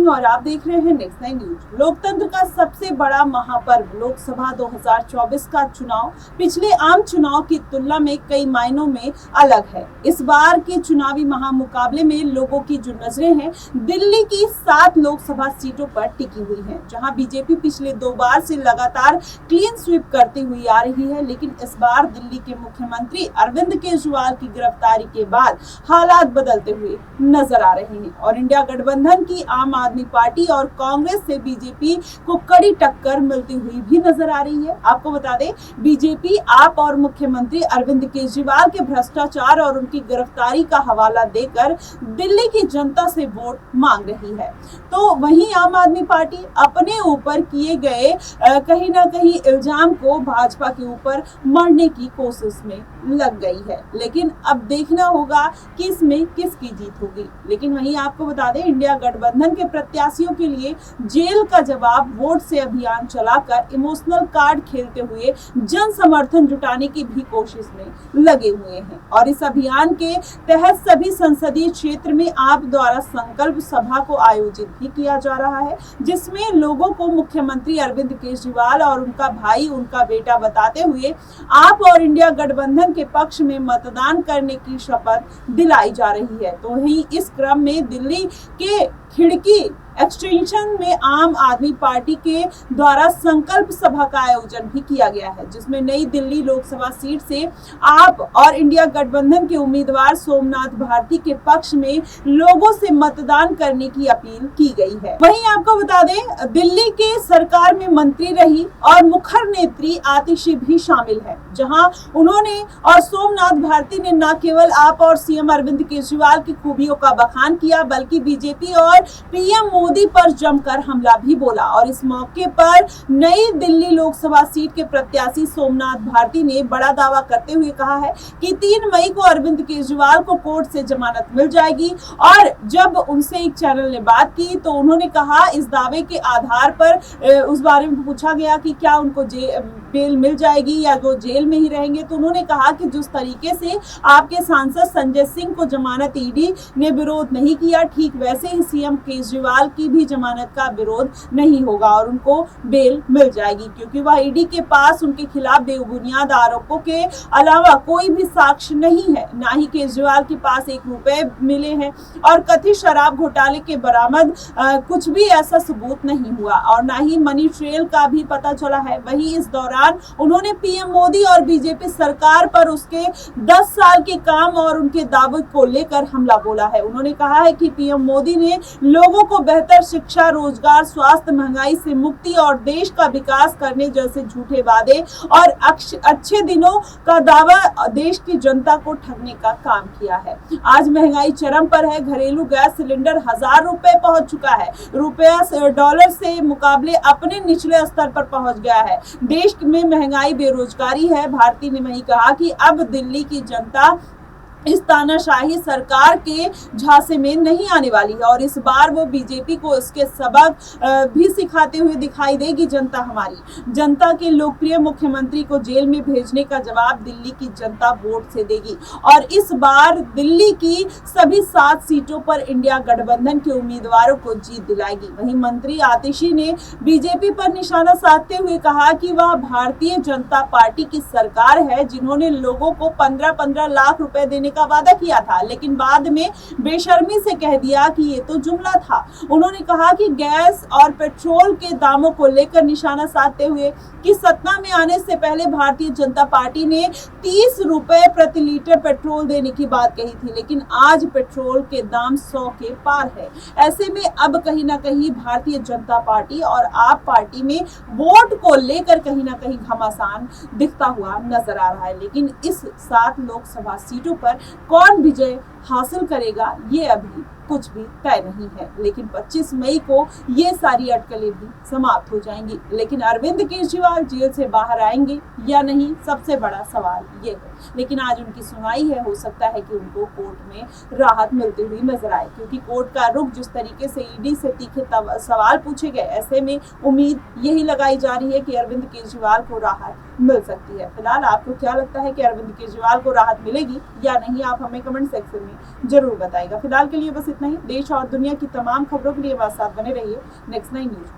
सिंह और आप देख रहे हैं नेक्स्ट 9 न्यूज। लोकतंत्र का सबसे बड़ा महापर्व लोकसभा 2024 का चुनाव पिछले आम चुनाव की तुलना में कई मायनों में अलग है। इस बार के चुनावी महामुकाबले में लोगों की जो नजरें हैं दिल्ली की 7 लोकसभा सीटों पर टिकी हुई हैं, जहां बीजेपी पिछले 2 बार से लगातार क्लीन स्वीप करती हुई आ रही है। लेकिन इस बार दिल्ली के मुख्यमंत्री अरविंद केजरीवाल की गिरफ्तारी के बाद हालात बदलते हुए नजर आ रहे हैं और इंडिया गठबंधन की आम आदमी पार्टी और कांग्रेस से बीजेपी को कड़ी टक्कर मिलती हुई भी नजर आ रही है। आपको बता दें, बीजेपी आप और मुख्यमंत्री अरविंद केजरीवाल के भ्रष्टाचार और उनकी गिरफ्तारी का हवाला देकर दिल्ली की जनता से वोट मांग रही है, तो वहीं आम आदमी पार्टी अपने ऊपर किए गए कहीं ना कहीं इल्जाम को भाजपा के ऊपर मढ़ने की कोशिश में लग गई है। लेकिन अब देखना होगा कि इसमें किसकी जीत होगी। लेकिन वहीं आपको बता दें, इंडिया गठबंधन के प्रत्याशियों के लिए जेल का जवाब वोट से अभियान चलाकर इमोशनल कार्ड खेलते हुए जन समर्थन जुटाने की भी कोशिश में लगे हुए हैं और इस अभियान के तहत सभी संसदीय क्षेत्र में आप द्वारा संकल्प सभा को आयोजित भी किया जा रहा है, जिसमें लोगों को मुख्यमंत्री अरविंद केजरीवाल और उनका भाई उनका बेटा बताते हुए आप और इंडिया गठबंधन के पक्ष में मतदान करने की शपथ दिलाई जा रही है। तो वहीं इस क्रम में दिल्ली के खिड़की एक्सटेंशन में आम आदमी पार्टी के द्वारा संकल्प सभा का आयोजन भी किया गया है, जिसमें नई दिल्ली लोकसभा सीट से आप और इंडिया गठबंधन के उम्मीदवार सोमनाथ भारती के पक्ष में लोगों से मतदान करने की अपील की गई है। वहीं आपको बता दें, दिल्ली के सरकार में मंत्री रही और मुखर नेत्री आतिशी भी शामिल है, जहां उन्होंने और सोमनाथ भारती ने न केवल आप और सीएम अरविंद केजरीवाल की खूबियों का बखान किया, बल्कि बीजेपी और पीएम मोदी पर जमकर हमला भी बोला। और इस मौके पर नई दिल्ली लोकसभा सीट के प्रत्याशी सोमनाथ भारती ने बड़ा दावा करते हुए कहा है कि 3 मई को अरविंद केजरीवाल को कोर्ट से जमानत मिल जाएगी। और जब उनसे एक चैनल ने बात की तो उन्होंने कहा, इस दावे के आधार पर उस बारे में पूछा गया कि क्या उनको बेल मिल जाएगी या वो जेल में ही रहेंगे, तो उन्होंने कहा कि जिस तरीके से आपके सांसद संजय सिंह को जमानत ईडी ने विरोध नहीं किया, ठीक वैसे ही सीएम केजरीवाल की भी जमानत का विरोध नहीं होगा और उनको बेल मिल जाएगी, क्योंकि वह ईडी के पास उनके खिलाफ बेबुनियाद आरोपों के अलावा कोई भी साक्ष्य नहीं है। ना ही केजरीवाल के पास 1 रुपए मिले हैं और कथित शराब घोटाले के बरामद कुछ भी ऐसा सबूत नहीं हुआ और ना ही मनी ट्रेल का भी पता चला है। वहीं इस दौरान उन्होंने पीएम मोदी और बीजेपी सरकार पर उसके 10 साल के काम और उनके दावे को लेकर हमला बोला है। उन्होंने कहा है कि पीएम मोदी ने लोगों को बेहतर शिक्षा, रोजगार, स्वास्थ्य, महंगाई से मुक्ति और देश का विकास करने जैसे झूठे वादे और अच्छे दिनों का दावा देश की जनता को ठगने का काम किया है। आज महंगाई चरम पर है। घरेलू गैस सिलेंडर 1000 रुपए पहुंच चुका है। रुपया डॉलर से मुकाबले अपने निचले स्तर पर पहुंच गया है। देश में महंगाई, बेरोजगारी है। भारती ने वही कहा कि अब दिल्ली की जनता इस तानाशाही सरकार के झांसे में नहीं आने वाली है और इस बार वो बीजेपी को इसके सबक भी सिखाते हुए दिखाई देगी। जनता के लोकप्रिय मुख्यमंत्री को जेल में भेजने का जवाब दिल्ली की जनता वोट से देगी और इस बार दिल्ली की सभी 7 सीटों पर इंडिया गठबंधन के उम्मीदवारों को जीत दिलाएगी। वहीं मंत्री आतिशी ने बीजेपी पर निशाना साधते हुए कहा कि वह भारतीय जनता पार्टी की सरकार है, जिन्होंने लोगों को 15-15 लाख रुपए देने का वादा किया था, लेकिन बाद में बेशर्मी से कह दिया कि ये तो जुमला था। उन्होंने कहा कि गैस और पेट्रोल के दामों को लेकर निशाना साधते हुए कि सत्ता में आने से पहले भारतीय जनता पार्टी ने 30 रुपए प्रति लीटर पेट्रोल देने की बात कही थी, लेकिन आज पेट्रोल के दाम 100 के पार है। ऐसे में अब कहीं ना कहीं भारतीय जनता पार्टी और आप पार्टी में वोट को लेकर कहीं ना कहीं घमासान दिखता हुआ नजर आ रहा है। लेकिन इस 7 लोकसभा सीटों पर कौन विजय हासिल करेगा ये अभी कुछ भी तय नहीं है, लेकिन 25 मई को ये सारी अटकलें भी समाप्त हो जाएंगी। लेकिन अरविंद केजरीवाल जेल से बाहर आएंगे या नहीं, सबसे बड़ा सवाल ये है। लेकिन आज उनकी सुनवाई है, हो सकता है कि उनको कोर्ट में राहत मिलती हुई नजर आए, क्योंकि कोर्ट का रुख जिस तरीके से ईडी से तीखे सवाल पूछे गए, ऐसे में उम्मीद यही लगाई जा रही है कि अरविंद केजरीवाल को राहत मिल सकती है। फिलहाल आपको क्या लगता है कि अरविंद केजरीवाल को राहत मिलेगी या नहीं, आप हमें कमेंट सेक्शन में जरूर बताइएगा। फिलहाल के लिए बस इतना ही। देश और दुनिया की तमाम खबरों के लिए हमारे साथ बने रहिए नेक्स्ट 9 न्यूज।